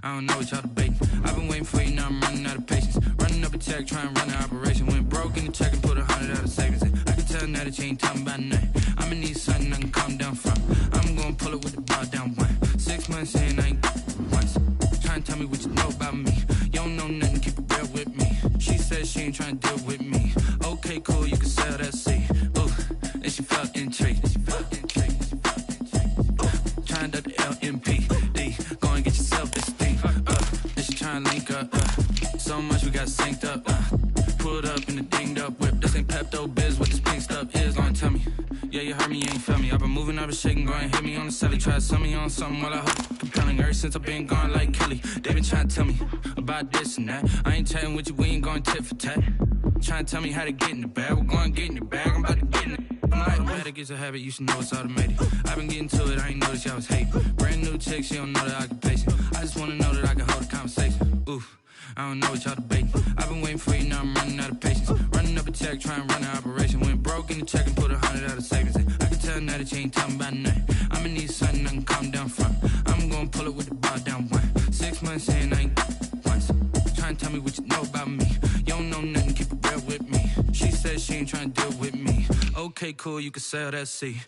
I don't know what y'all debating. I've been waiting for you, now I'm running out of patience. Running up a check, trying to run an operation. Went broke in the check and put 100 out of savings in. I can tell now that you ain't talking about nothing. I'ma need something I can calm down from. I'm gonna pull it with the bar down one. 6 months in, I ain't once. Trying to tell me what you know about me. You don't know nothing, keep it real with me. She said she ain't trying to deal with me. Okay, cool, you can sell that seed. Ooh, and she felt intrigued. Trying to the LMPD. Go and get yourself this thing. And she trying to link up. So much we got synced up. Pulled up in the dinged up whip. This ain't Pepto Biz, what this pink stuff is. Gonna tell me. Yeah, you heard me, you ain't felt me. I've been moving, I've been shaking, go and hit me on the celly. Try to sell me on something while I hope compelling. Ever since I've been gone like Kelly, they been trying to tell me about this and that. I ain't chatting with you, we ain't going tit for tat. Trying to tell me how to get in the bag. We're going to get in the bag, I'm about to get in it. I'm like, automatic is a habit, you should know it's automated. I've been getting to it, I ain't noticed y'all was hating. Brand new chick, she don't know the occupation. I just wanna know that I can hold a conversation. Oof, I don't know what y'all debating. I've been waiting for you, now I'm running out of patience. Running up a check, trying to run an operation. Went broke in the check and put 100 out of savings in. I can tell now that you ain't talking about nothing. I'ma need something I can calm down from. I'm gonna pull it with the bar down one. 6 months in, I ain't once. Trying to tell me what you know about me. You don't know nothing, keep it real with me. She said she ain't trying to deal with me. Okay, cool, you can sell that seed.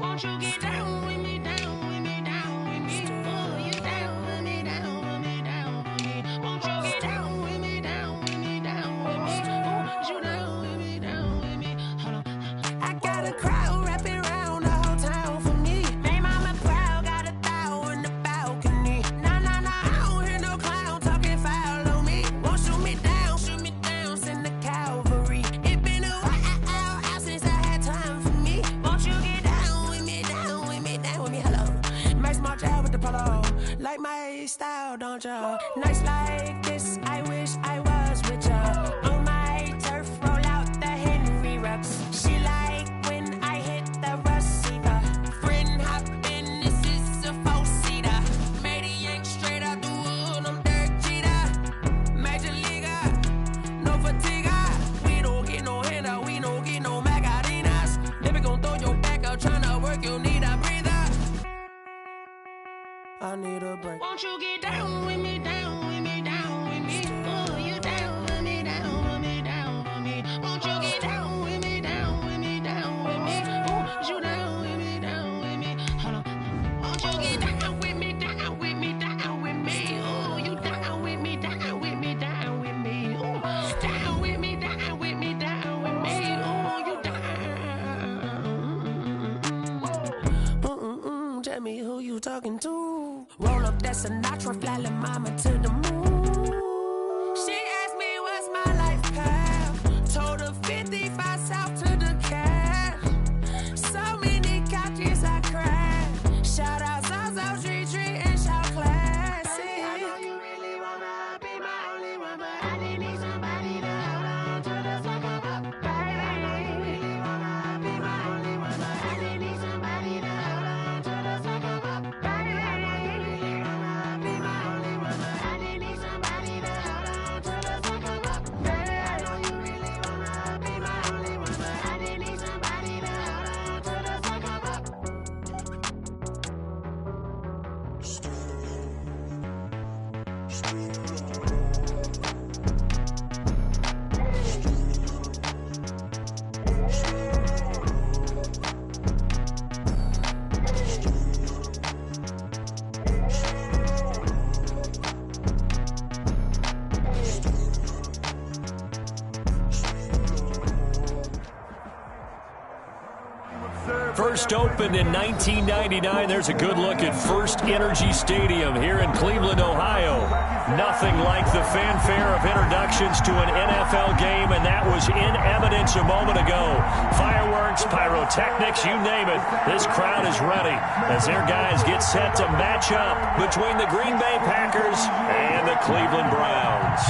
Won't you get down with me, down with me, down with me? Oh, you down with me, down with me, down with me. Won't you get down with me, down with me, down with me? Oh, you down with me, down with me? Hold on. I got a crowd wrapping around the whole town for me. Made mama proud, got a thou in the balcony. Nah, nah, nah, I don't hear no clown talking foul on me. Won't shoot me down, send the cavalry. It been a while since I had time for me. Won't you get down with me, hello. Max March out with the polo. Like my style, don't ya? Nights like this, I wish I was with ya. On my turf, roll out the Henry rocks. She like when I hit the receiver. Friend hop in, this is a four-seater. Made a yank straight out the wood, I'm Derek Jeter. Major leaguer, no fatigue. We don't get no handout, we don't get no Macarinas. Never gon' throw your back out, tryna work, you need a breather. I need a break. Won't you get down with me, down with me, down with me? Oh, you down with me, down with me, down with me? Won't you get down with me, down with me, down with me? Oh, you down with me, down with me? Hold on. Won't you get down with me, down with me, down with me? Oh, you down with me, down with me, down with me? Oh, down with me, down with me, down with me? Oh, you down. Tell me who you talking to. Roll up that Sinatra, fly la mama to the moon. She asked me what's my life path. Told her 55 south to the cash. So many couches I crashed. Shout out South Street and shout classic. I know you really wanna be my only one, but I didn't need somebody to hold on to the second up. Baby, I know you really wanna be my only one, but I didn't need somebody to hold on to the second up. Baby, I know you really wanna be my only one, but I didn't need somebody to hold on to the second up. Baby, I know you really wanna be my only one, but I didn't need somebody to hold on to the second up. First opened in 1999. There's a good look at First Energy Stadium here in Cleveland, Ohio. Nothing like the fanfare of introductions to an NFL game, and that was in evidence a moment ago. Fireworks, pyrotechnics, you name it. This crowd is ready as their guys get set to match up between the Green Bay Packers and the Cleveland Browns.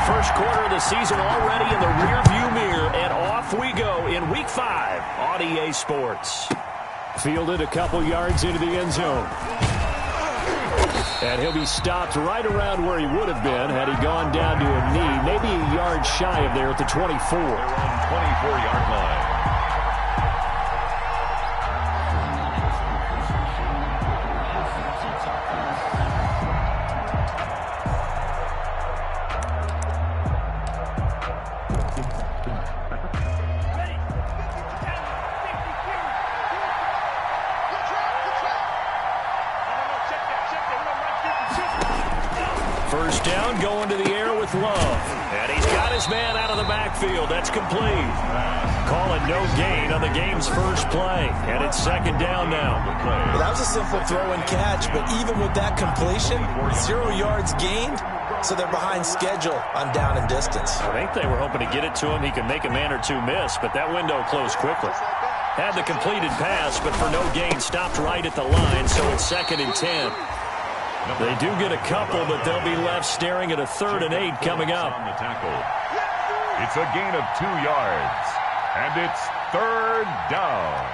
First quarter of the season already in the rearview mirror, and off we go in Week 5 on EA Sports. Fielded a couple yards into the end zone. And he'll be stopped right around where he would have been had he gone down to a knee, maybe a yard shy of there at the 24. They're on 24-yard line. First down, going to the air with Love. And he's got his man out of the backfield. That's complete. Calling no gain on the game's first play. And it's second down now. Well, that was a simple throw and catch, but even with that completion, 0 yards gained, so they're behind schedule on down and distance. I think they were hoping to get it to him. He could make a man or two miss, but that window closed quickly. Had the completed pass, but for no gain, stopped right at the line, so it's 2nd and 10. They do get a couple, but they'll be left staring at a 3rd and 8 coming up. On the tackle. It's a gain of 2 yards, and it's 3rd down.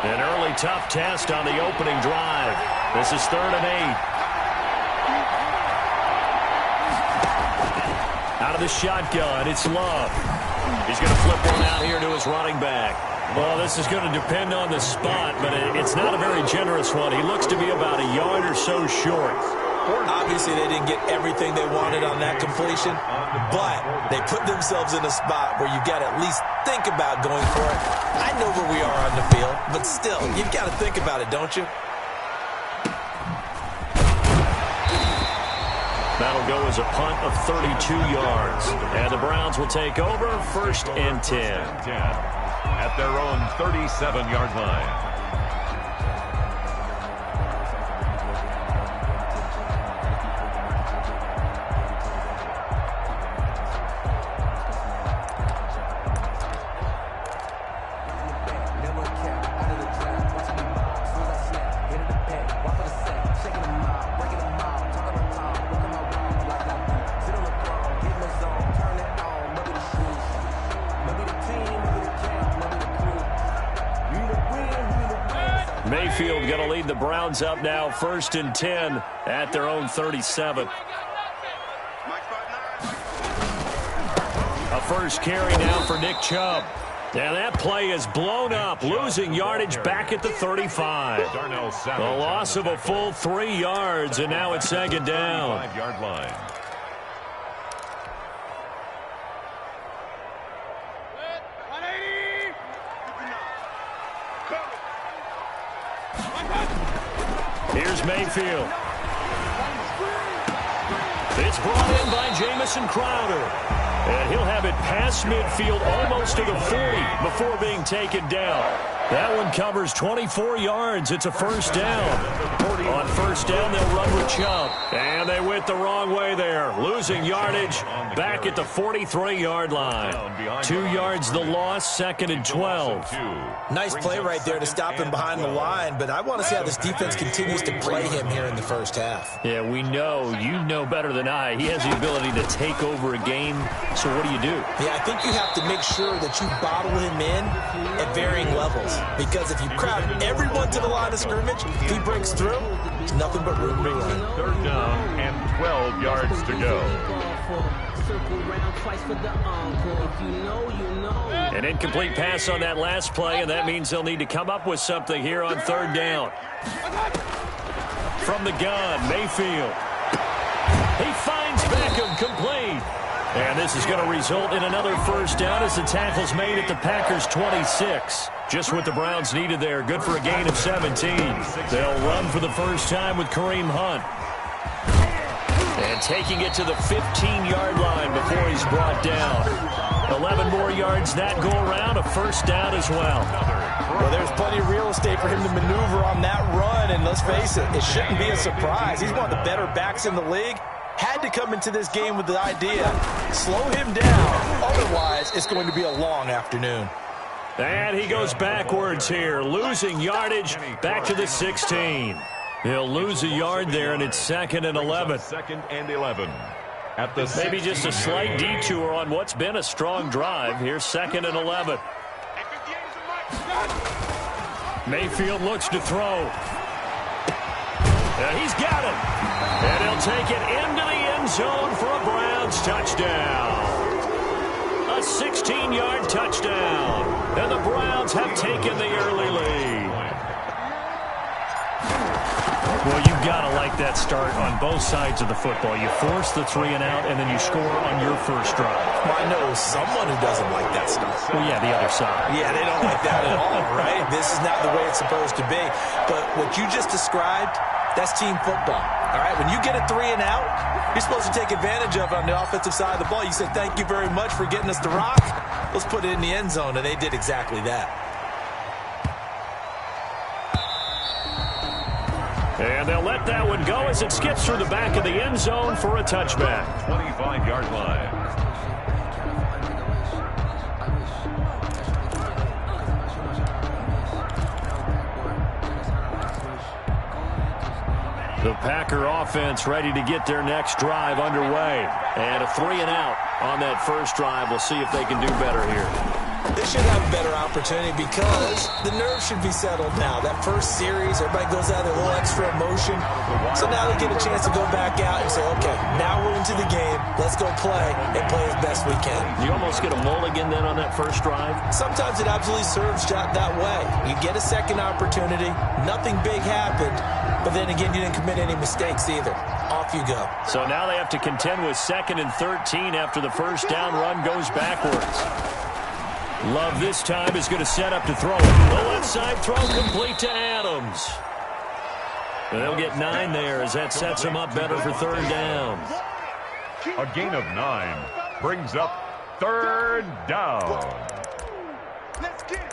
An early tough test on the opening drive. This is 3rd and 8. Out of the shotgun, it's Love. He's going to flip one out here to his running back. Well, this is going to depend on the spot, but it's not a very generous one. He looks to be about a yard or so short. Obviously, they didn't get everything they wanted on that completion, but they put themselves in a spot where you've got to at least think about going for it. I know where we are on the field, but still, you've got to think about it, don't you? That'll go as a punt of 32 yards. And the Browns will take over 1st and 10. At their own 37-yard line. Mayfield going to lead the Browns up now, 1st and 10 at their own 37. A first carry now for Nick Chubb. And that play is blown up, losing yardage back at the 35. A loss of a full 3 yards, and now it's 2nd down. 5-yard line. Here's Mayfield. It's brought in by Jamison Crowder. And he'll have it past midfield almost to the 40 before being taken down. That one covers 24 yards. It's a first down. On first down, they'll run with Chubb. And they went the wrong way there. Losing yardage back at the 43-yard line. 2 yards the loss, 2nd and 12. Nice play right there to stop him behind the line, but I want to see how this defense continues to play him here in the first half. Yeah, we know. You know better than I. He has the ability to take over a game. So what do you do? Yeah, I think you have to make sure that you bottle him in at varying levels. Because if you crowd everyone to the line of scrimmage, if he breaks through, there's nothing but room to run. 3rd down and 12 yards to go. An incomplete pass on that last play, and that means they'll need to come up with something here on 3rd down. From the gun, Mayfield. He finds Beckham complete. And this is going to result in another first down as the tackle's made at the Packers' 26. Just what the Browns needed there. Good for a gain of 17. They'll run for the first time with Kareem Hunt. And taking it to the 15-yard line before he's brought down. 11 more yards that go around, a first down as well. Well, there's plenty of real estate for him to maneuver on that run, and let's face it, it shouldn't be a surprise. He's one of the better backs in the league. Had to come into this game with the idea, slow him down, otherwise it's going to be a long afternoon. And he goes backwards here, losing yardage back to the 16. He'll lose a yard there, and it's 2nd and 11. 2nd and 11. At the Maybe just a slight detour on what's been a strong drive. Here's 2nd and 11. Mayfield looks to throw. He's got it. And he'll take it into the end zone for a Browns touchdown. A 16-yard touchdown. And the Browns have taken the early lead. Well, you've got to like that start on both sides of the football. You force the 3 and out, and then you score on your first drive. Well, I know someone who doesn't like that start. Well, yeah, the other side. Yeah, they don't like that at all, right? This is not the way it's supposed to be. But what you just described, that's team football, all right? When you get a 3 and out, you're supposed to take advantage of it on the offensive side of the ball. You say, thank you very much for getting us the rock. Let's put it in the end zone, and they did exactly that. And they'll let that one go as it skips through the back of the end zone for a touchback. 25-yard line. The Packer offense ready to get their next drive underway. And a 3 and out on that first drive. We'll see if they can do better here. They should have a better opportunity because the nerves should be settled now. That first series, everybody goes out with a little extra emotion. So now they get a chance to go back out and say, okay, now we're into the game. Let's go play and play as best we can. You almost get a mulligan then on that first drive? Sometimes it absolutely serves that way. You get a second opportunity. Nothing big happened. But then again, you didn't commit any mistakes either. Off you go. So now they have to contend with 2nd and 13 after the first down run goes backwards. Love this time is going to set up to throw it. The left side throw complete to Adams. They'll get 9 there as that sets them up better for 3rd down. A gain of 9 brings up 3rd down. Let's get it.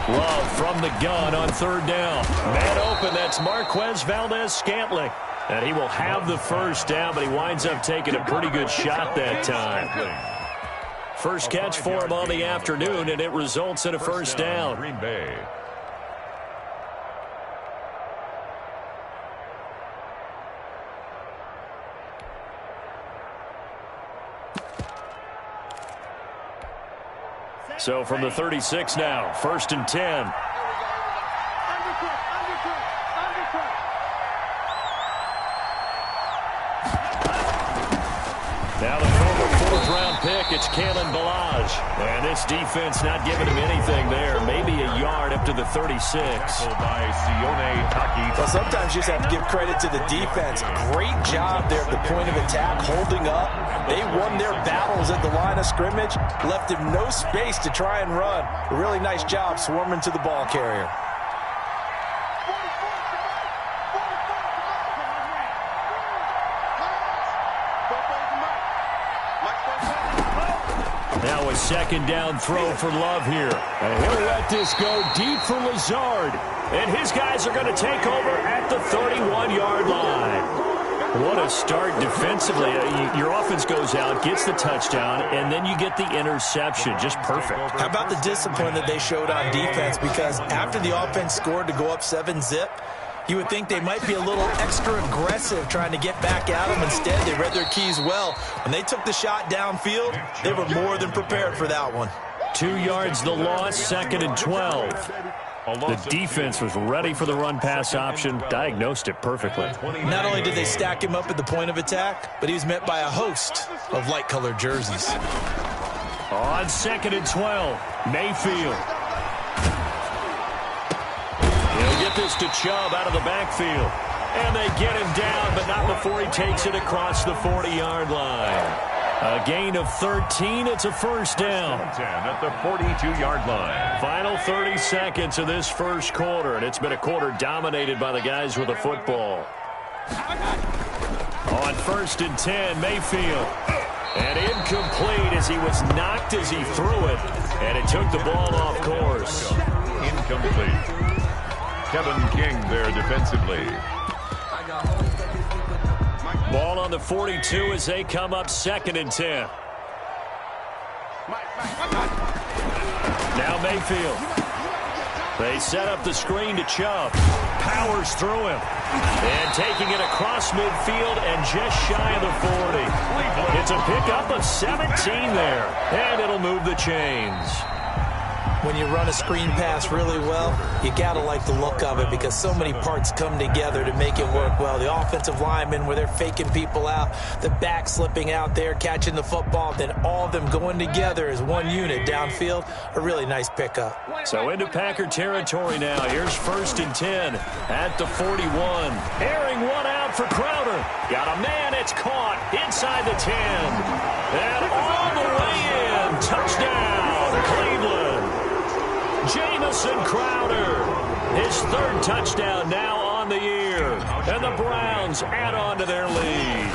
Love from the gun on 3rd down. Man open, that's Marquez Valdez-Scantling. And he will have the first down, but he winds up taking a pretty good shot that time. First catch for him on the afternoon, and it results in a first down. Green Bay. So from the 36 now, 1st and 10. Now the former 4th-round pick, it's Kalen Ballage. And this defense not giving him anything there. Maybe a yard up to the 36. By Sione Taki. Well, sometimes you just have to give credit to the defense. Great job there at the point of attack, holding up. They won their battles at the line of scrimmage, left him no space to try and run. A really nice job swarming to the ball carrier. Now a 2nd down throw for Love here. And he'll let this go deep for Lazard. And his guys are going to take over at the 31-yard line. What a start defensively. Your offense goes out, gets the touchdown, and then you get the interception. Just perfect. How about the discipline that they showed on defense? Because after the offense scored to go up 7-zip, you would think they might be a little extra aggressive trying to get back at them. Instead, they read their keys well. When they took the shot downfield, they were more than prepared for that one. 2 yards the loss, 2nd and 12. The defense was ready for the run-pass option, diagnosed it perfectly. Not only did they stack him up at the point of attack, but he was met by a host of light-colored jerseys. On 2nd and 12, Mayfield. He'll get this to Chubb out of the backfield. And they get him down, but not before he takes it across the 40-yard line. A gain of 13. It's a first down. 10 at the 42-yard line. Final 30 seconds of this first quarter, and it's been a quarter dominated by the guys with the football. On 1st and 10, Mayfield. And incomplete as he was knocked as he threw it, and it took the ball off course. Incomplete. Kevin King there defensively. Ball on the 42 as they come up 2nd and 10. Now Mayfield. They set up the screen to Chubb. Powers through him. And taking it across midfield and just shy of the 40. It's a pickup of 17 there. And it'll move the chains. When you run a screen pass really well, you got to like the look of it because so many parts come together to make it work well. The offensive linemen where they're faking people out, the back slipping out there, catching the football, then all of them going together as one unit downfield. A really nice pickup. So into Packer territory now. Here's 1st and 10 at the 41. Airing one out for Crowder. Got a man. It's caught inside the 10. And all the way in. Touchdown, Cleveland. Jamison Crowder, his 3rd touchdown now on the year. And the Browns add on to their lead.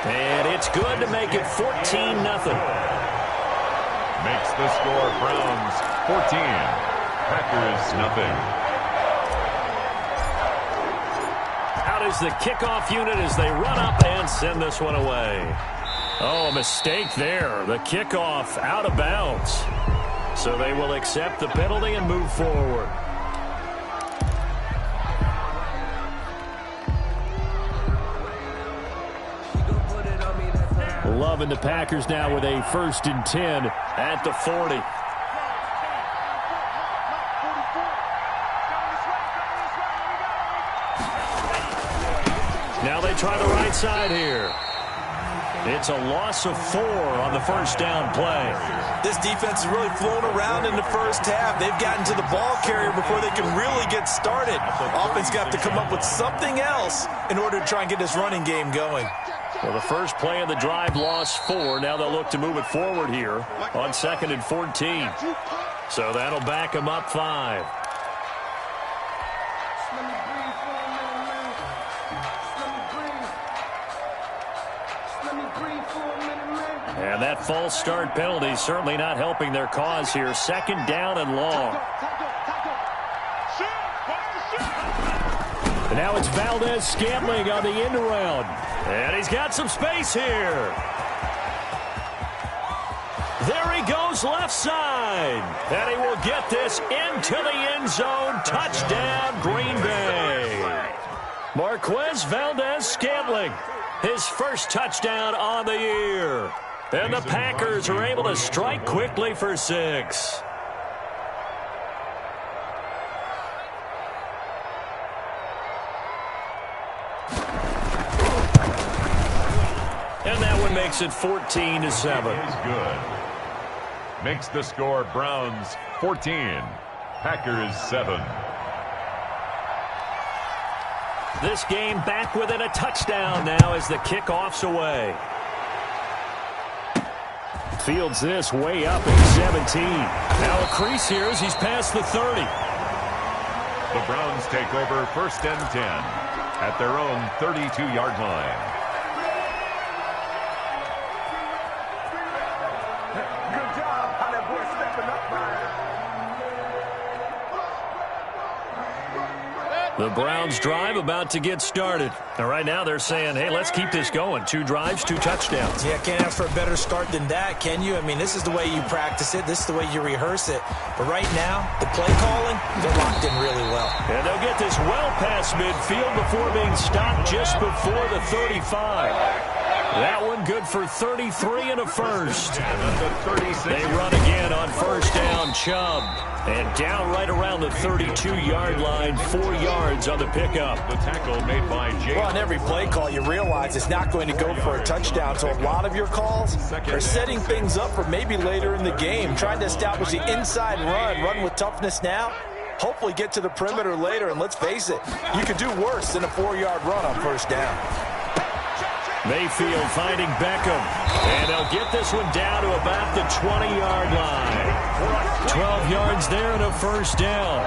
And it's good to make it 14-0. Makes the score Browns 14. Packers nothing. Out is the kickoff unit as they run up and send this one away. Oh, a mistake there. The kickoff out of bounds. So they will accept the penalty and move forward. Loving the Packers now with a 1st and 10 at the 40. Now they try the right side here. It's a loss of 4 on the first down play. This defense has really flown around in the first half. They've gotten to the ball carrier before they can really get started. Offense got to come up with something else in order to try and get this running game going. Well, the first play of the drive lost 4. Now they'll look to move it forward here on 2nd and 14. So that'll back them up 5. And that false start penalty certainly not helping their cause here. 2nd down and long. And now it's Valdez-Scantling on the end around. And he's got some space here. There he goes left side. And he will get this into the end zone. Touchdown, Green Bay. Marquez Valdez-Scantling, his 1st touchdown on the year. And the Packers are able to strike quickly for 6. And that one makes it 14-7. Is good. Makes the score Browns 14. Packers 7. This game back within a touchdown now as the kickoff's away. Fields this way up at 17. Now a crease here as he's past the 30. The Browns take over 1st and 10 at their own 32-yard line. Good job, how that boy stepping up, man. The Browns drive about to get started. And right now they're saying, hey, let's keep this going. 2 drives, 2 touchdowns. Yeah, can't ask for a better start than that, can you? I mean, this is the way you practice it. This is the way you rehearse it. But right now, the play calling, they're locked in really well. And they'll get this well past midfield before being stopped just before the 35. That one good for 33 and a first. They run again on 1st down from Chubb. And down right around the 32-yard line, 4 yards on the pickup. The tackle made by Jay. Well, on every play call, you realize it's not going to go for a touchdown. So a lot of your calls are setting things up for maybe later in the game, trying to establish the inside run with toughness now. Hopefully get to the perimeter later, and let's face it, you could do worse than a 4-yard run on first down. Mayfield finding Beckham. And they'll get this one down to about the 20-yard line. 12 yards there and a first down.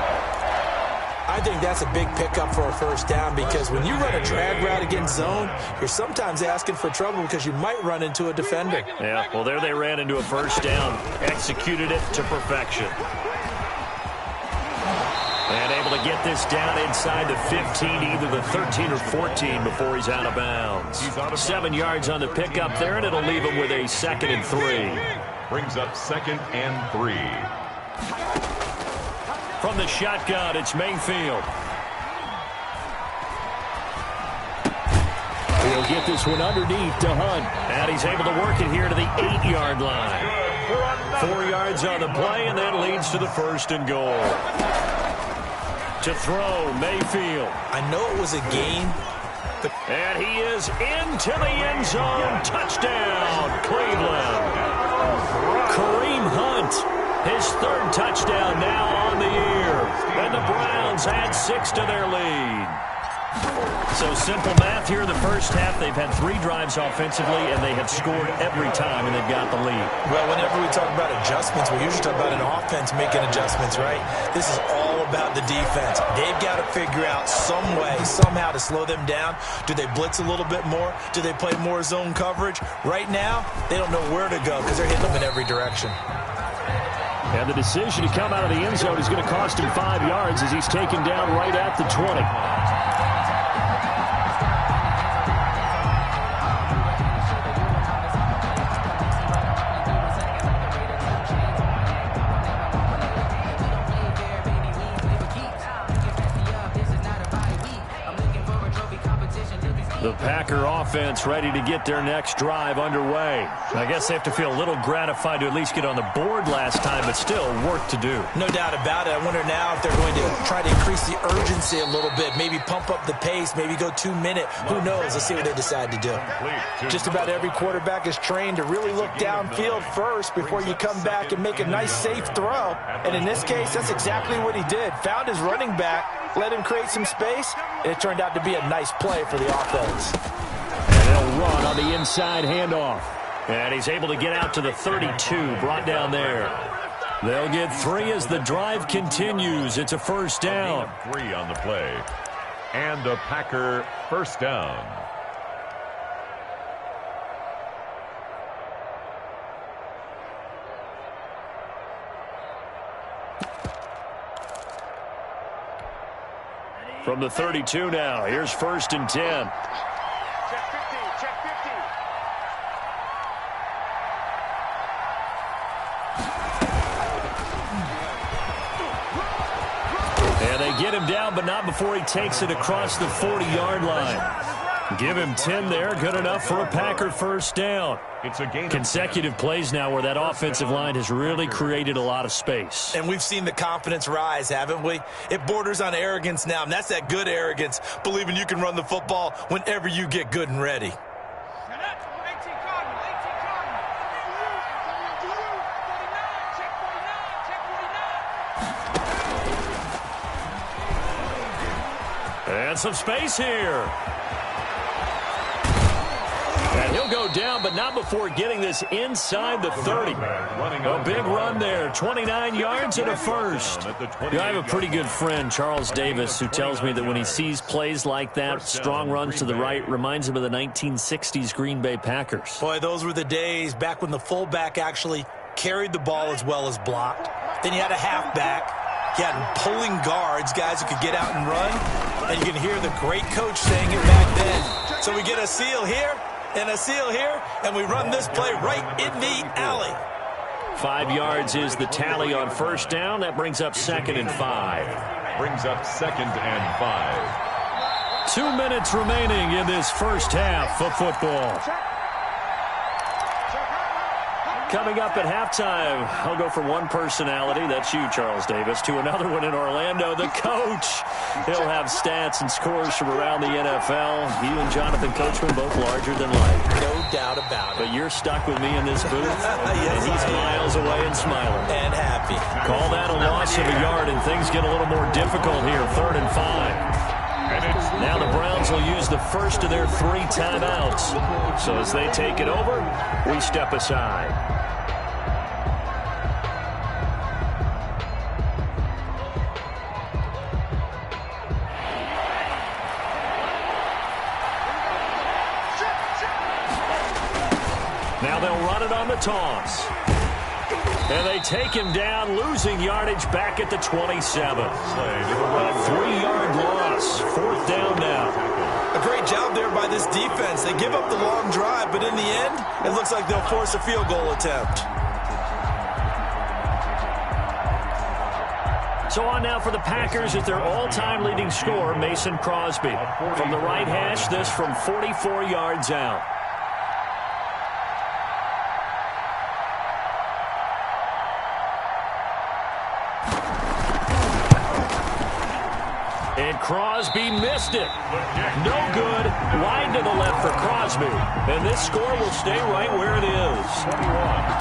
I think that's a big pickup for a first down because when you run a drag route against zone, you're sometimes asking for trouble because you might run into a defender. Yeah, well, there they ran into a first down. Executed it to perfection. And able to get this down inside the 15, either the 13 or 14 before he's out of bounds. 7 yards on the pickup there, and it'll leave him with a 2nd and 3. Brings up 2nd and 3. From the shotgun, it's Mayfield. He'll get this one underneath to Hunt. And he's able to work it here to the 8-yard line. 4 yards on the play, and that leads to the 1st and goal. To throw, Mayfield. I know it was a game, but... And he is into the end zone. Touchdown, Cleveland. Kareem Hunt, his 3rd touchdown now on the year. And the Browns add 6 to their lead. So simple math here in the first half. They've had 3 drives offensively, and they have scored every time, and they've got the lead. Well, whenever we talk about adjustments, we usually talk about an offense making adjustments, right? This is all about the defense. They've got to figure out some way, somehow to slow them down. Do they blitz a little bit more? Do they play more zone coverage? Right now, they don't know where to go because they're hitting them in every direction. And the decision to come out of the end zone is going to cost him 5 yards as he's taken down right at the 20. The Packer offense ready to get their next drive underway. I guess they have to feel a little gratified to at least get on the board last time, but still work to do. No doubt about it. I wonder now if they're going to try to increase the urgency a little bit, maybe pump up the pace, maybe go 2-minute. Who knows? Let's see what they decide to do. Just about every quarterback is trained to really look downfield first before you come back and make a nice, safe throw. And in this case, that's exactly what he did. Found his running back, let him create some space, and it turned out to be a nice play for the offense. And they'll run on the inside handoff. And he's able to get out to the 32, brought down there. They'll get 3 as the drive continues. It's a first down. 3 on the play. And a Packer first down. From the 32 now, here's 1st and 10. Check 50, check 50. And they get him down, but not before he takes it across the 40-yard line. Give him 10 there, good enough for a Packer first down. It's a gain. Consecutive plays now where that offensive line has really created a lot of space. And we've seen the confidence rise, haven't we? It borders on arrogance now, and that's that good arrogance, believing you can run the football whenever you get good and ready. And some space here. And he'll go down, but not before getting this inside the 30. A big run there, 29 yards and a first. I have a pretty good friend, Charles Davis, who tells me that when he sees plays like that, strong runs to the right, reminds him of the 1960s Green Bay Packers. Boy, those were the days back when the fullback actually carried the ball as well as blocked. Then you had a halfback. You had pulling guards, guys who could get out and run. And you can hear the great coach saying it back then. So we get a seal here. And a seal here, and we run this play right in the alley. 5 yards is the tally on first down. That brings up 2nd and 5. Brings up 2nd and 5. 2 minutes remaining in this first half of football. Coming up at halftime, I'll go from one personality, that's you, Charles Davis, to another one in Orlando, the coach. He'll have stats and scores from around the NFL. You and Jonathan Coachman both larger than life. No doubt about it. But you're stuck with me in this booth, Yes, and he's miles away and smiling. And happy. Call that a loss of a yard, and things get a little more difficult here, 3rd and 5. Now the Browns will use the first of their 3 timeouts. So as they take it over, we step aside. Now they'll run it on the toss. And they take him down, losing yardage back at the 27. A 3-yard loss. 4th down now. A great job there by this defense. They give up the long drive, but in the end, it looks like they'll force a field goal attempt. So on now for the Packers at their all-time leading scorer, Mason Crosby. From the right hash, this from 44 yards out. And Crosby missed it. No good. Wide to the left for Crosby. And this score will stay right where it is.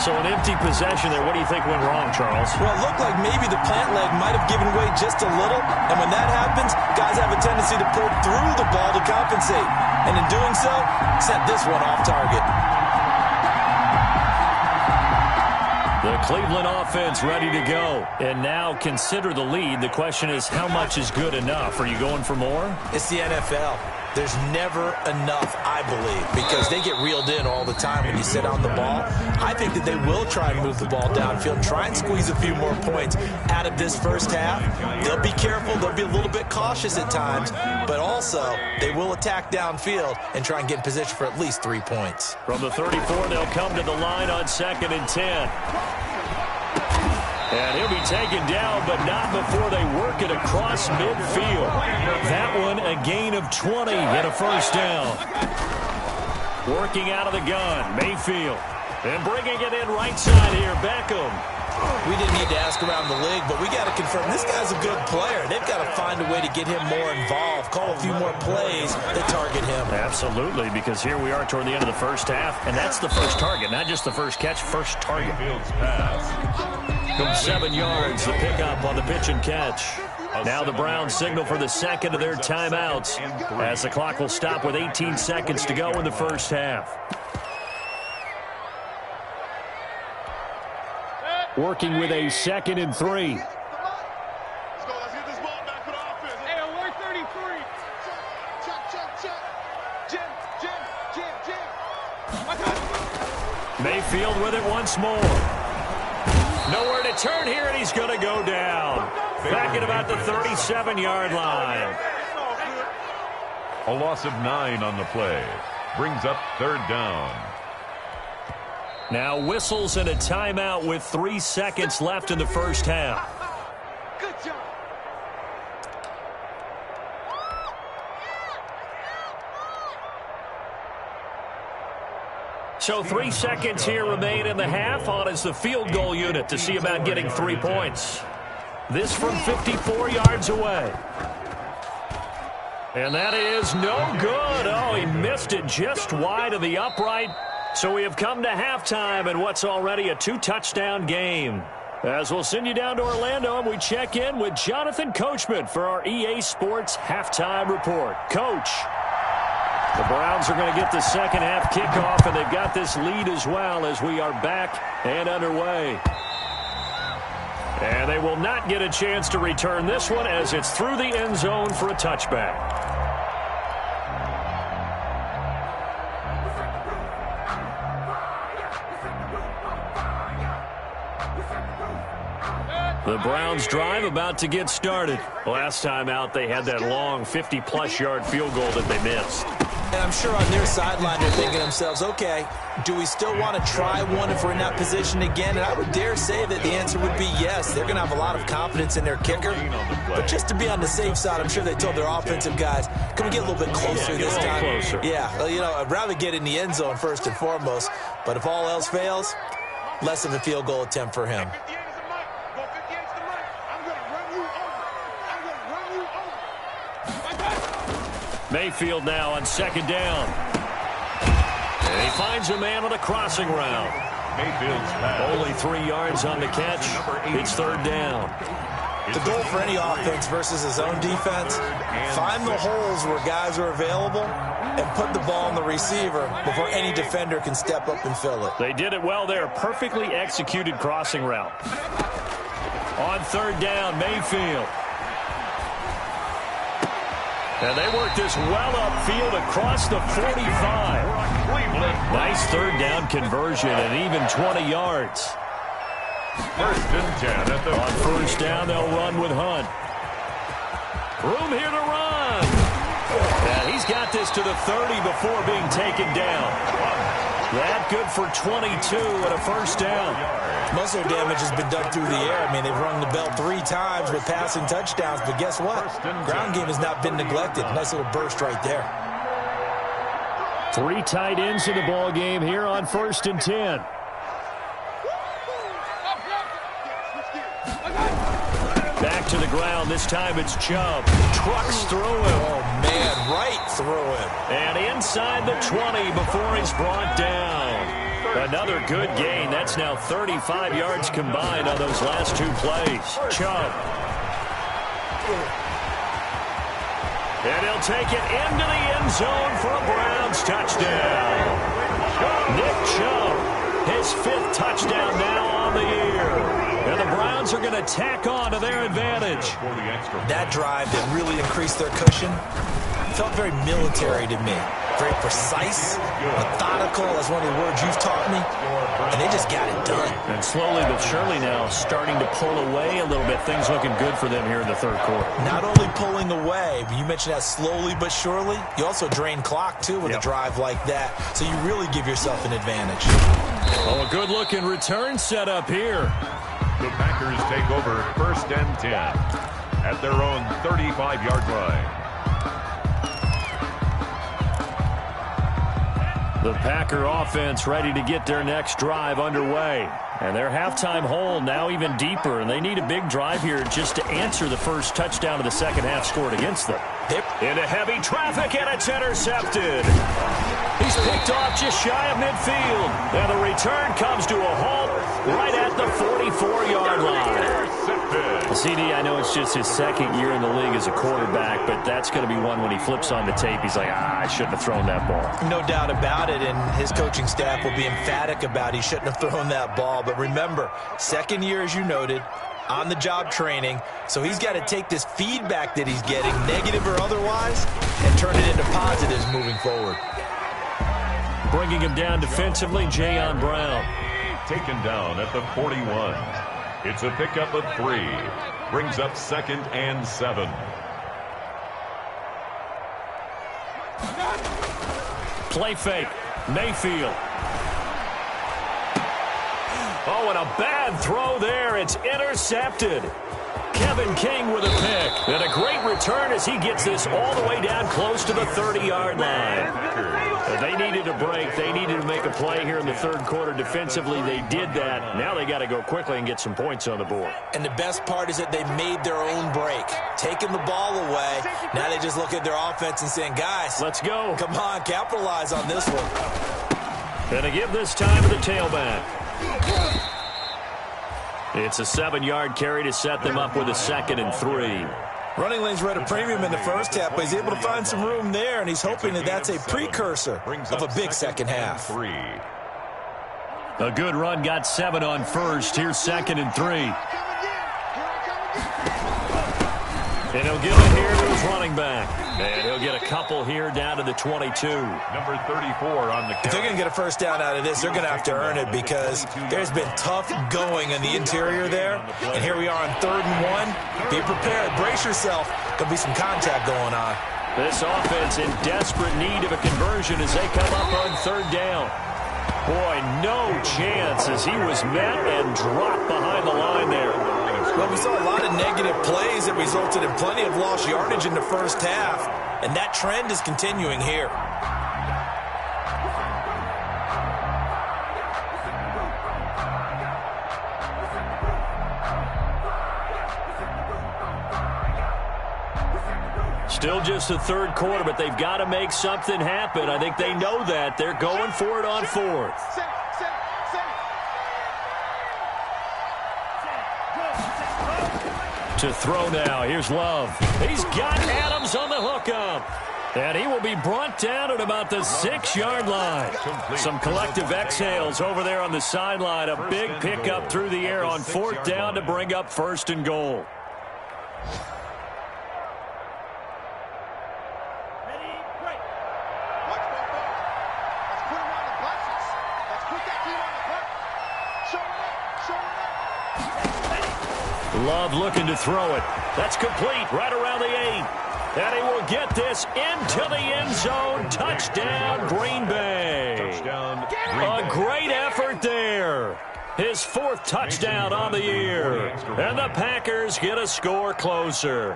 So an empty possession there. What do you think went wrong, Charles? Well, it looked like maybe the plant leg might have given way just a little. And when that happens, guys have a tendency to pull through the ball to compensate. And in doing so, sent this one off target. The Cleveland offense ready to go. And now consider the lead. The question is, how much is good enough? Are you going for more? It's the NFL. There's never enough, I believe, because they get reeled in all the time when you sit on the ball. I think that they will try and move the ball downfield, try and squeeze a few more points out of this first half. They'll be careful. They'll be a little bit cautious at times, but also they will attack downfield and try and get in position for at least 3 points. From the 34, they'll come to the line on 2nd and 10. And he'll be taken down, but not before they work it across midfield. That one a gain of 20 and a first down. Working out of the gun, Mayfield. And bringing it in right side here, Beckham. We didn't need to ask around the league, but we got to confirm this guy's a good player. They've got to find a way to get him more involved, call a few more plays that target him. Absolutely, because here we are toward the end of the first half, and that's the first target, not just the first catch, first target. From 7 yards, the pickup on the pitch and catch. Now the Browns signal for the second of their timeouts as the clock will stop with 18 seconds to go in the first half. Working with a 2nd and 3. Let's go. Let's get this ball back for the offense. Hey, alert 33. Jim. Mayfield with it once more. Nowhere to turn here, and he's going to go down. Back at about the 37-yard line. A loss of 9 on the play. Brings up 3rd down. Now whistles and a timeout with 3 seconds left in the first half. Good job. So 3 seconds here remain in the half. On is the field goal unit to see about getting 3 points. This from 54 yards away. And that is no good. Oh, he missed it just wide of the upright. So we have come to halftime in what's already a 2-touchdown game. As we'll send you down to Orlando, and we check in with Jonathan Coachman for our EA Sports Halftime Report. Coach, the Browns are going to get the second half kickoff, and they've got this lead as well as we are back and underway. And they will not get a chance to return this one as it's through the end zone for a touchback. The Browns drive about to get started. Last time out, they had that long 50-plus yard field goal that they missed. And I'm sure on their sideline they're thinking to themselves, okay, do we still want to try one if we're in that position again? And I would dare say that the answer would be yes. They're going to have a lot of confidence in their kicker. But just to be on the safe side, I'm sure they told their offensive guys, can we get a little bit closer this time? Closer. Yeah, well, you know, I'd rather get in the end zone first and foremost. But if all else fails, less of a field goal attempt for him. 58 is the mic. Go 58 is the mic. I'm going to run you over. I'm going to run you over. Mayfield now on second down. And he finds a man on a crossing route. Mayfield's pass. Only 3 yards on the catch. It's third down. The goal for any offense versus his own defense, find the holes where guys are available and put the ball on the receiver before any defender can step up and fill it. They did it well there. Perfectly executed crossing route. On third down, Mayfield. And they work this well upfield across the 45. Nice third down conversion and even 20 yards. First and 10 at the On first down, they'll run with Hunt. Room here to run. And he's got this to the 30 before being taken down. That good for 22 and a first down. Muscle damage has been done through the air. I mean, they've rung the bell 3 times with passing touchdowns, but guess what? Ground game has not been neglected. Nice little burst right there. 3 tight ends in the ball game here on first and 10. Back to the ground. This time it's Chubb. Trucks through him. Oh, man, right through him. And inside the 20 before he's brought down. Another good gain. That's now 35 yards combined on those last 2 plays. Chubb. And he'll take it into the end zone for a Browns touchdown. Nick Chubb, his 5th touchdown now on the year. And the Browns are going to tack on to their advantage. That drive that really increased their cushion felt very military to me. Very precise, methodical. That's one of the words you've taught me. And they just got it done. And slowly but surely now starting to pull away a little bit. Things looking good for them here in the third quarter. Not only pulling away, but you mentioned that slowly but surely. You also drain clock, too, with a drive like that. So you really give yourself an advantage. Oh, a good-looking return set up here. The Packers take over first and 10 at their own 35-yard line. The Packer offense ready to get their next drive underway. And their halftime hole now even deeper, and they need a big drive here just to answer the first touchdown of the second half scored against them. Into heavy traffic, and it's intercepted. He's picked off just shy of midfield. And the return comes to a halt right at the 44-yard line. CD, I know it's just his second year in the league as a quarterback, but that's going to be one when he flips on the tape. He's like, I shouldn't have thrown that ball. No doubt about it, and his coaching staff will be emphatic about he shouldn't have thrown that ball. But remember, second year, as you noted, on-the-job training, so he's got to take this feedback that he's getting, negative or otherwise, and turn it into positives moving forward. Bringing him down defensively, Jayon Brown. Taken down at the 41. It's a pickup of 3. Brings up second and 7. Play fake. Mayfield. Oh, and a bad throw there. It's intercepted. Kevin King with a pick. And a great return as he gets this all the way down close to the 30-yard line. They needed a break. They needed to make a play here in the third quarter defensively. They did that. Now they got to go quickly and get some points on the board. And the best part is that they made their own break. Taking the ball away. Now they just look at their offense and saying, guys, let's go. Come on, capitalize on this one. Gonna give this time to the tailback. It's a 7-yard carry to set them up with a 2nd and 3. Running lanes were at a premium in the first half, but he's able to find some room there, and he's hoping that that's a precursor of a big second half. A good run got 7 on first. Here's 2nd and 3. And he'll give it here to his running back. And he'll get a couple here down to the 22. Number 34 on the count. If they're going to get a first down out of this, they're going to have to earn it because there's been tough going in the interior there. And here we are on 3rd and 1. Be prepared. Brace yourself. There'll be some contact going on. This offense in desperate need of a conversion as they come up on 3rd down. Boy, no chance as he was met and dropped behind the line there. Well, we saw a lot of negative plays that resulted in plenty of lost yardage in the first half, and that trend is continuing here. Still just the third quarter, but they've got to make something happen. I think they know that. They're going for it on fourth. To throw now. Here's Love. He's got Adams on the hookup. And he will be brought down at about the 6-yard line. Some collective exhales over there on the sideline. A big pickup through the air on fourth down to bring up first and goal. Love looking to throw it. That's complete right around the 8. And he will get this into the end zone. Touchdown, Green Bay. Touchdown, A great effort there. His fourth touchdown on the year. And the Packers get a score closer.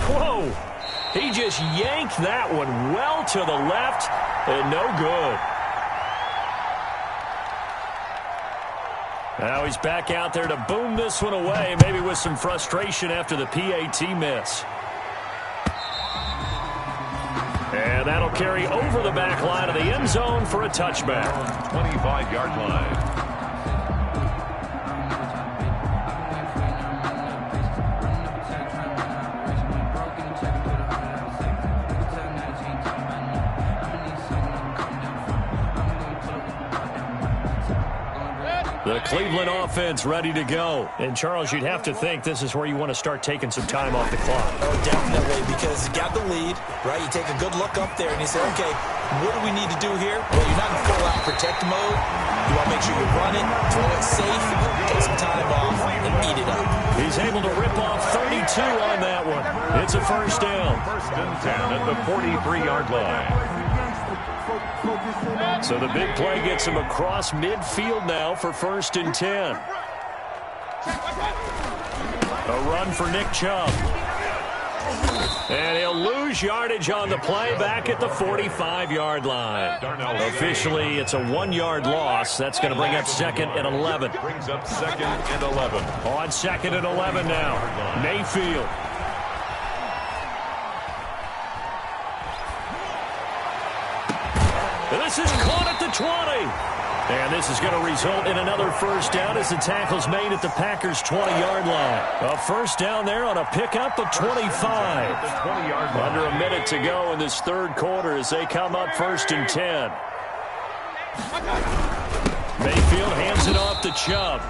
Whoa. He just yanked that one well to the left and no good. Now he's back out there to boom this one away, maybe with some frustration after the PAT miss. And that'll carry over the back line of the end zone for a touchback. 25-yard line. The Cleveland offense ready to go. And, Charles, you'd have to think this is where you want to start taking some time off the clock. Oh, definitely, because you got the lead, right? You take a good look up there, and you say, okay, what do we need to do here? Well, you're not in full-out protect mode. You want to make sure you run it, throw it safe, take some time off, and eat it up. He's able to rip off 32 on that one. It's a first down. First and 10 at the 43-yard line. So the big play gets him across midfield now for first and 10. A run for Nick Chubb. And he'll lose yardage on the play back at the 45-yard line. Officially, it's a 1-yard loss. That's going to bring up second and 11. Brings up second and 11. On second and 11 now. Mayfield. This is caught at the 20. And this is going to result in another first down as the tackle's made at the Packers' 20-yard line. A first down there on a pickup of 25. Under a minute to go in this third quarter as they come up first and 10. Mayfield hands it off to Chubb.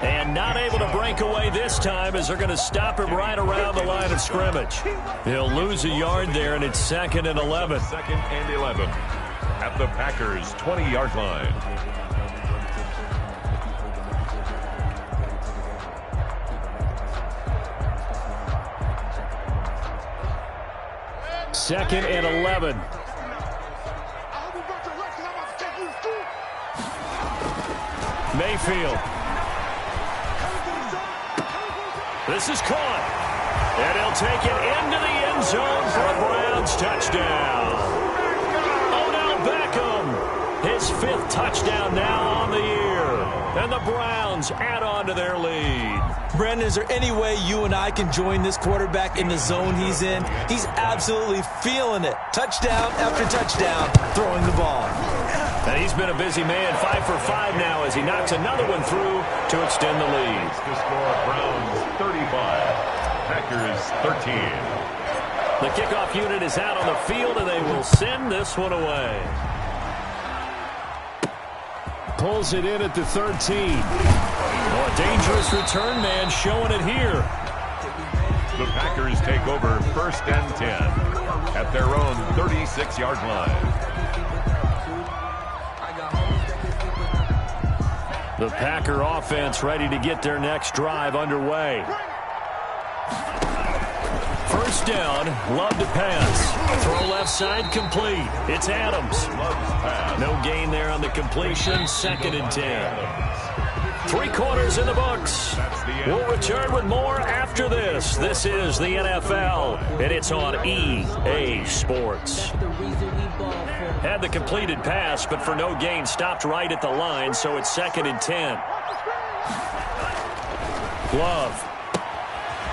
And not able to break away this time as they're going to stop him right around the line of scrimmage. He'll lose a yard there, and it's second and 11. Second and 11. At the Packers' 20-yard line. Second and 11. Mayfield. This is caught. And he'll take it into the end zone for a Browns touchdown. His fifth touchdown now on the year. And the Browns add on to their lead. Brandon, is there any way you and I can join this quarterback in the zone he's in? He's absolutely feeling it. Touchdown after touchdown, throwing the ball. And he's been a busy man, 5 for 5 now as he knocks another one through to extend the lead. To score Browns 35, Packers 13. The kickoff unit is out on the field, and they will send this one away. Pulls it in at the 13. Oh, a dangerous return man showing it here. The Packers take over first and 10 at their own 36-yard line. The Packer offense ready to get their next drive underway. First down, Love to pass. Throw left side complete. It's Adams. No gain there on the completion. Second and 10. 3 quarters in the books. We'll return with more after this. This is the NFL, and it's on EA Sports. Had the completed pass, but for no gain, stopped right at the line, so it's 2nd and 10. Love.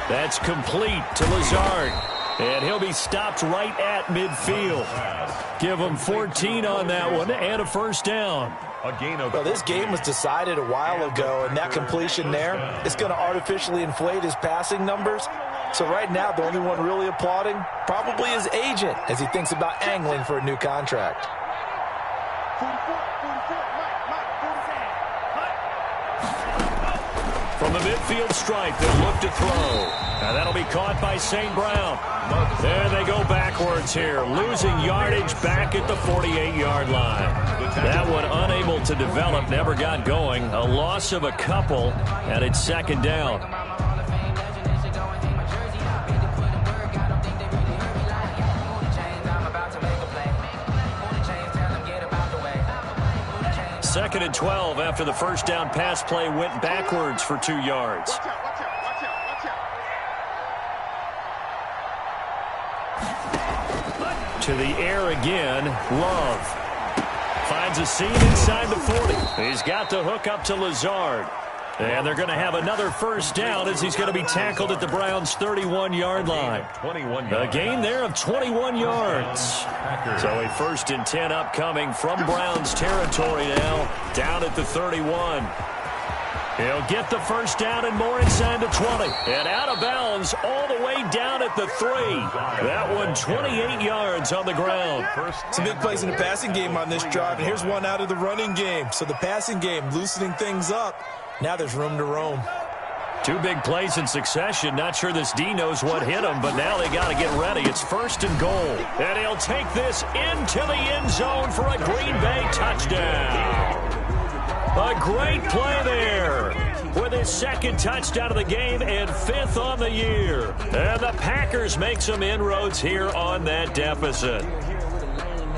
That's complete to Lazard. And he'll be stopped right at midfield. Give him 14 on that one and a first down. Well, this game was decided a while ago, and that completion there is going to artificially inflate his passing numbers. So right now, the only one really applauding probably his agent as he thinks about angling for a new contract. From the midfield stripe, they'll look to throw. Now that'll be caught by St. Brown. There they go backwards here, losing yardage back at the 48-yard line. That one unable to develop, never got going. A loss of a couple, and it's 2nd down. Second and 12 after the first down pass play went backwards for 2 yards. To the air again, Love. Finds a seam inside the 40. He's got the hook up to Lazard. And they're going to have another first down as he's going to be tackled at the Browns' 31-yard line. A gain there of 21 yards. So a 1st and 10 upcoming from Browns territory now, down at the 31. He'll get the first down and more inside the 20. And out of bounds all the way down at the 3. That one 28 yards on the ground. Some big plays in the passing game on this drive, and here's one out of the running game. So the passing game loosening things up. Now there's room to roam. 2 big plays in succession. Not sure this D knows what hit him, but now they got to get ready. It's 1st and goal. And he'll take this into the end zone for a Green Bay touchdown. A great play there with his 2nd touchdown of the game and 5th on the year. And the Packers make some inroads here on that deficit.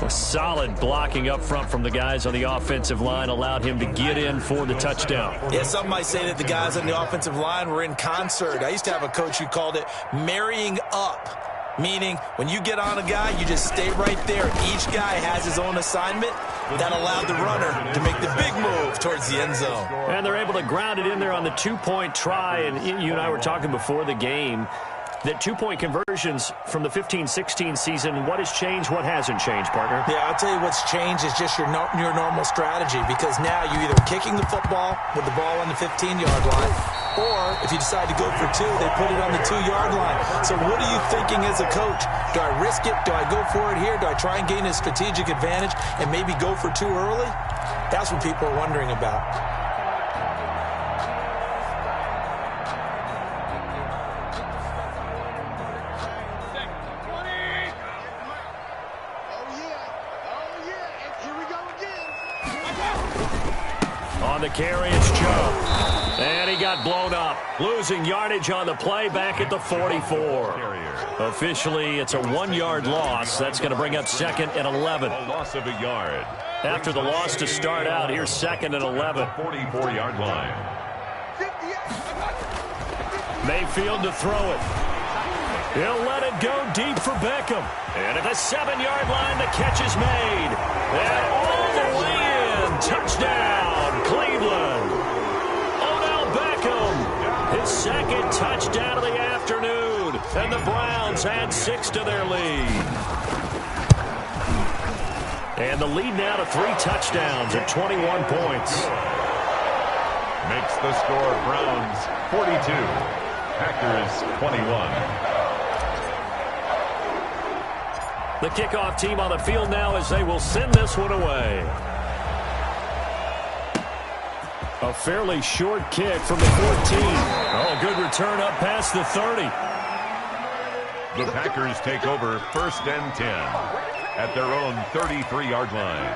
A solid blocking up front from the guys on the offensive line allowed him to get in for the touchdown. Yeah, some might say that the guys on the offensive line were in concert. I used to have a coach who called it marrying up. Meaning, when you get on a guy, you just stay right there. Each guy has his own assignment. That allowed the runner to make the big move towards the end zone. And they're able to ground it in there on the 2-point try. And you and I were talking before the game that 2-point conversions from the 15-16 season, what has changed, what hasn't changed, partner? Yeah, I'll tell you what's changed is just your normal strategy, because now you're either kicking the football with the ball on the 15-yard line, or if you decide to go for 2, they put it on the 2-yard line. So what are you thinking as a coach? Do I risk it? Do I go for it here? Do I try and gain a strategic advantage and maybe go for 2 early? That's what people are wondering about. On the carry, it's Joe. And he got blown up. Losing yardage on the play back at the 44. Officially, it's a 1-yard loss. That's going to bring up 2nd and 11. A loss of a yard. After the loss to start out, here's 2nd and 11. 44-yard line. Mayfield to throw it. He'll let it go deep for Beckham. And at the 7-yard line, the catch is made. And all the way in. Touchdown, Cleveland. Odell Beckham, his 2nd touchdown of the afternoon. And the Browns add 6 to their lead. And the lead now to 3 touchdowns at 21 points. Makes the score Browns 42, Packers 21. The kickoff team on the field now as they will send this one away. A fairly short kick from the 14. Oh, good return up past the 30. The Packers take over 1st and 10 at their own 33-yard line.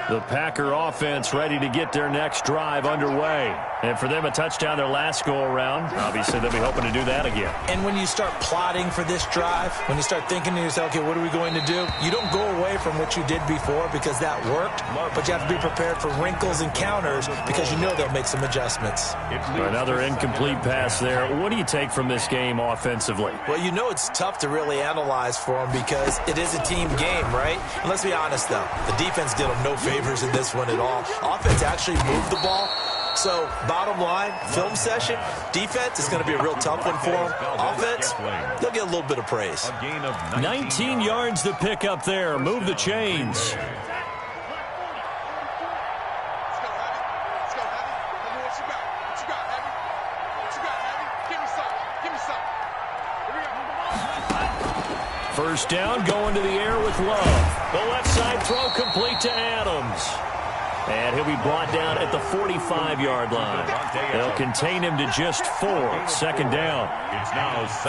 The Packer offense ready to get their next drive underway. And for them, a touchdown their last go-around. Obviously, they'll be hoping to do that again. And when you start plotting for this drive, when you start thinking to yourself, okay, what are we going to do? You don't go away from what you did before because that worked, but you have to be prepared for wrinkles and counters because you know they'll make some adjustments. Another incomplete pass there. What do you take from this game offensively? Well, you know it's tough to really analyze for them because it is a team game, right? And let's be honest, though. The defense did them no favors in this one at all. Offense actually moved the ball. So, bottom line, film session, defense is going to be a real tough one for them. Offense, they'll get a little bit of praise. 19 yards to pick up there. Move the chains. Let's go, Heavy. Let's go, Heavy. Tell me what you got. What you got, Heavy? What you got, Heavy? Give me some. Give me some. Here we go. First down, going to the air with Love. The left side throw complete to Adams. And he'll be brought down at the 45-yard line. They'll contain him to just 4. Second down.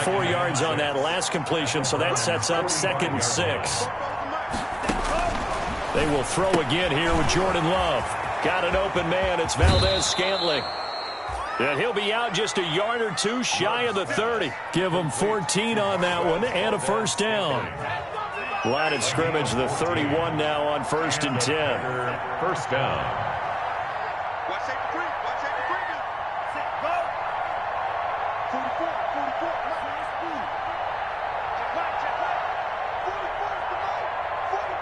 4 yards on that last completion, so that sets up 2nd and 6. They will throw again here with Jordan Love. Got an open man. It's Valdez-Scantling. And he'll be out just a yard or two shy of the 30. Give him 14 on that one and a first down. Line of scrimmage, the 31 now on 1st and 10. First down. Watch take the creep. Watch take the creep. Go. 44. 44. Check right. Check right. 44 is the line. 44 is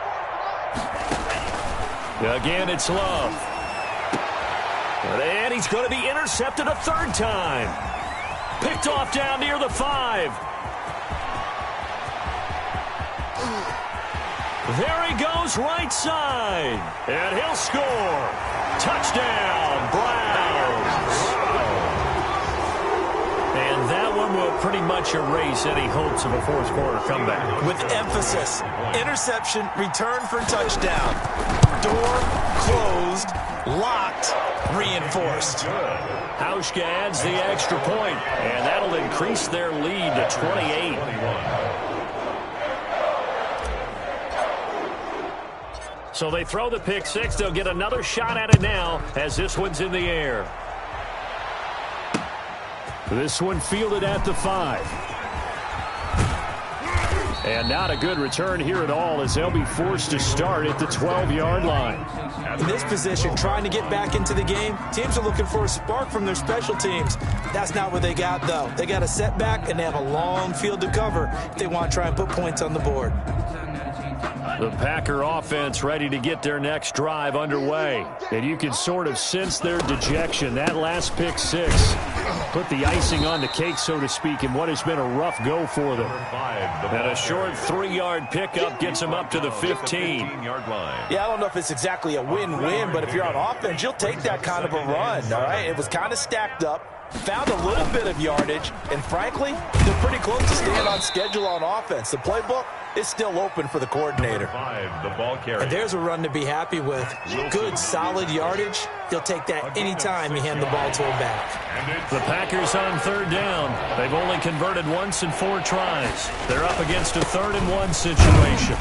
the line. Again, it's Love. And he's going to be intercepted a 3rd time. Picked off down near the 5. There he goes, right side. And he'll score. Touchdown, Browns. And that one will pretty much erase any hopes of a fourth quarter comeback. With emphasis, interception, return for touchdown. Door closed, locked, reinforced. Hauschka adds the extra point, and that'll increase their lead to 28. So they throw the pick 6. They'll get another shot at it now as this one's in the air. This one fielded at the 5. And not a good return here at all as they'll be forced to start at the 12-yard line. In this position, trying to get back into the game, teams are looking for a spark from their special teams. That's not what they got, though. They got a setback, and they have a long field to cover if they want to try and put points on the board. The Packer offense ready to get their next drive underway. And you can sort of sense their dejection. That last pick 6 put the icing on the cake, so to speak, in what has been a rough go for them. And a short 3-yard pickup gets them up to the 15. Yeah, I don't know if it's exactly a win-win, but if you're on offense, you'll take that kind of a run, all right? It was kind of stacked up. Found a little bit of yardage, and frankly, they're pretty close to staying on schedule on offense. The playbook is still open for the coordinator. And there's a run to be happy with. Good, solid yardage. They'll take that anytime you hand the ball to a back. The Packers on 3rd down. They've only converted once in 4 tries. They're up against a 3rd and 1 situation.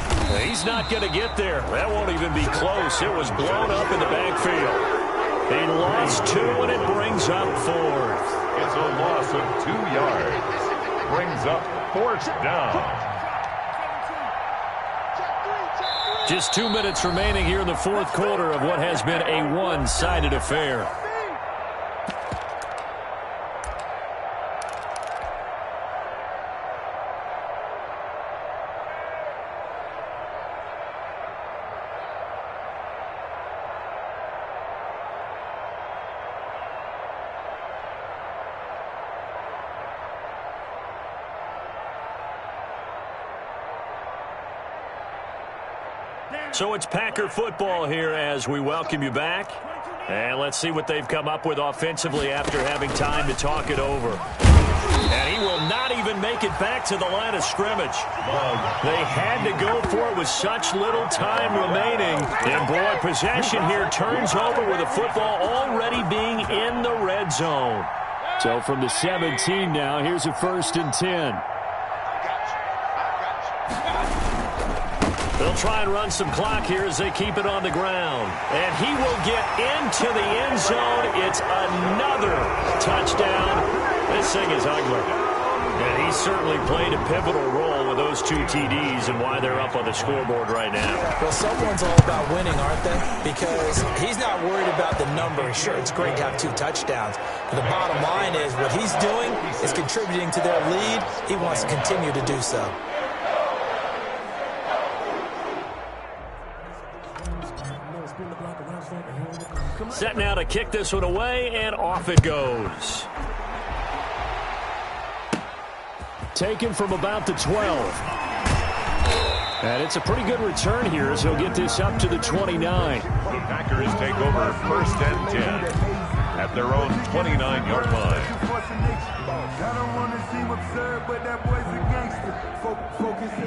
He's not going to get there. That won't even be close. It was blown up in the backfield. He lost 2, and it brings up 4th. It's a loss of 2 yards. Brings up 4th down. Just 2 minutes remaining here in the 4th quarter of what has been a one-sided affair. So it's Packer football here as we welcome you back. And let's see what they've come up with offensively after having time to talk it over. And he will not even make it back to the line of scrimmage. They had to go for it with such little time remaining. And boy, possession here turns over with the football already being in the red zone. So from the 17 now, here's a 1st and 10. They'll try and run some clock here as they keep it on the ground. And he will get into the end zone. It's another touchdown. This thing is ugly. And he certainly played a pivotal role with those 2 TDs and why they're up on the scoreboard right now. Well, someone's all about winning, aren't they? Because he's not worried about the number. Sure, it's great to have 2 touchdowns. But the bottom line is what he's doing is contributing to their lead. He wants to continue to do so. Set now to kick this one away, and off it goes. Taken from about the 12. And it's a pretty good return here as he'll get this up to the 29. The Packers take over 1st and 10 at their own 29-yard line.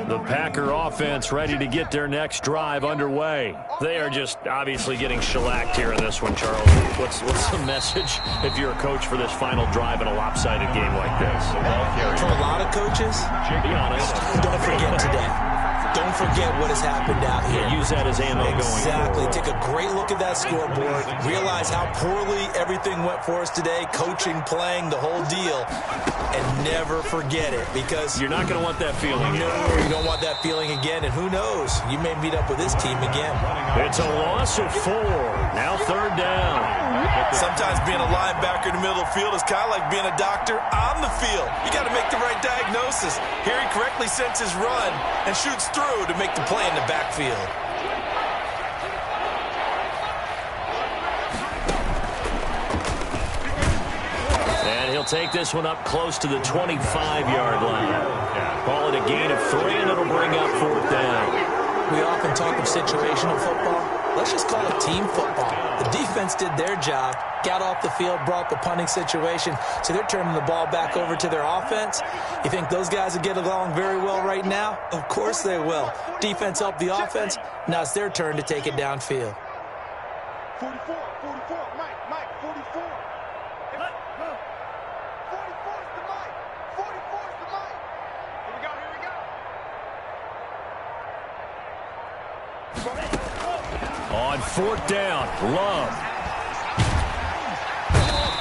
The Packer offense ready to get their next drive underway. They are just obviously getting shellacked here in this one, Charles. What's the message if you're a coach for this final drive in a lopsided game like this? For a lot of coaches, be honest, don't forget today. Don't forget what has happened out here. Yeah, use that as ammo going forward. Exactly. Take a great look at that scoreboard. Realize how poorly everything went for us today. Coaching, playing, the whole deal. And never forget it, because you're not going to want that feeling. No, you don't want that feeling again. And who knows? You may meet up with this team again. It's a loss of 4. Now 3rd down. Sometimes being a linebacker in the middle of the field is kind of like being a doctor on the field. You got to make the right diagnosis. Here he correctly sends his run and shoots through to make the play in the backfield. And he'll take this one up close to the 25-yard line. Call it a gain of 3, and it'll bring up 4th down. We often talk of situational football. Let's just call it team football. The defense did their job, got off the field, brought the punting situation, so they're turning the ball back over to their offense. You think those guys will get along very well right now? Of course they will. Defense helped the offense. Now it's their turn to take it downfield. 44, Mike, 44. 44's the Mike. 44's the Mike. Here we go. On 4th down, Love.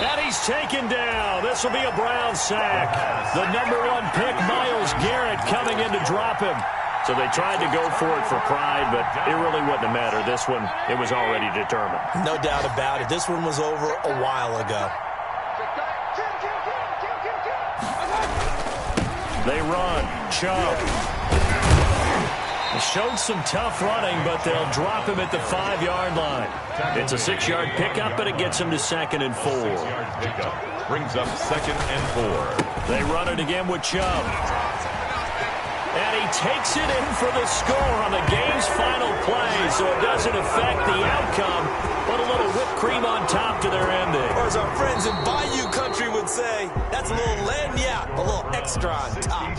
And he's taken down. This will be a Brown sack. The #1 pick, Myles Garrett, coming in to drop him. So they tried to go for it for pride, but it really wouldn't have mattered. This one, it was already determined. No doubt about it. This one was over a while ago. They run. Chubb. Showed some tough running, but they'll drop him at the 5-yard line. It's a 6-yard pickup, but it gets him to 2nd and 4. Brings up 2nd and 4. They run it again with Chubb. And he takes it in for the score on the game's final play, so it doesn't affect the outcome, but a little whipped cream on top to their ending. Or as our friends in Bayou Country would say, that's a little lagniappe, a little extra on top.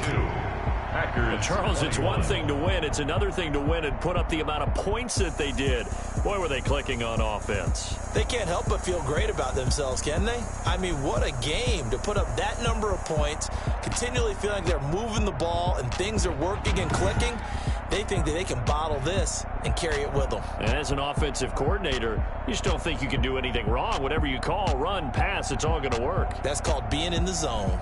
Charles, it's one thing to win. It's another thing to win and put up the amount of points that they did. Boy, were they clicking on offense. They can't help but feel great about themselves, can they? I mean, what a game to put up that number of points, continually feeling like they're moving the ball and things are working and clicking. They think that they can bottle this and carry it with them. And as an offensive coordinator, you just don't think you can do anything wrong. Whatever you call, run, pass, it's all going to work. That's called being in the zone.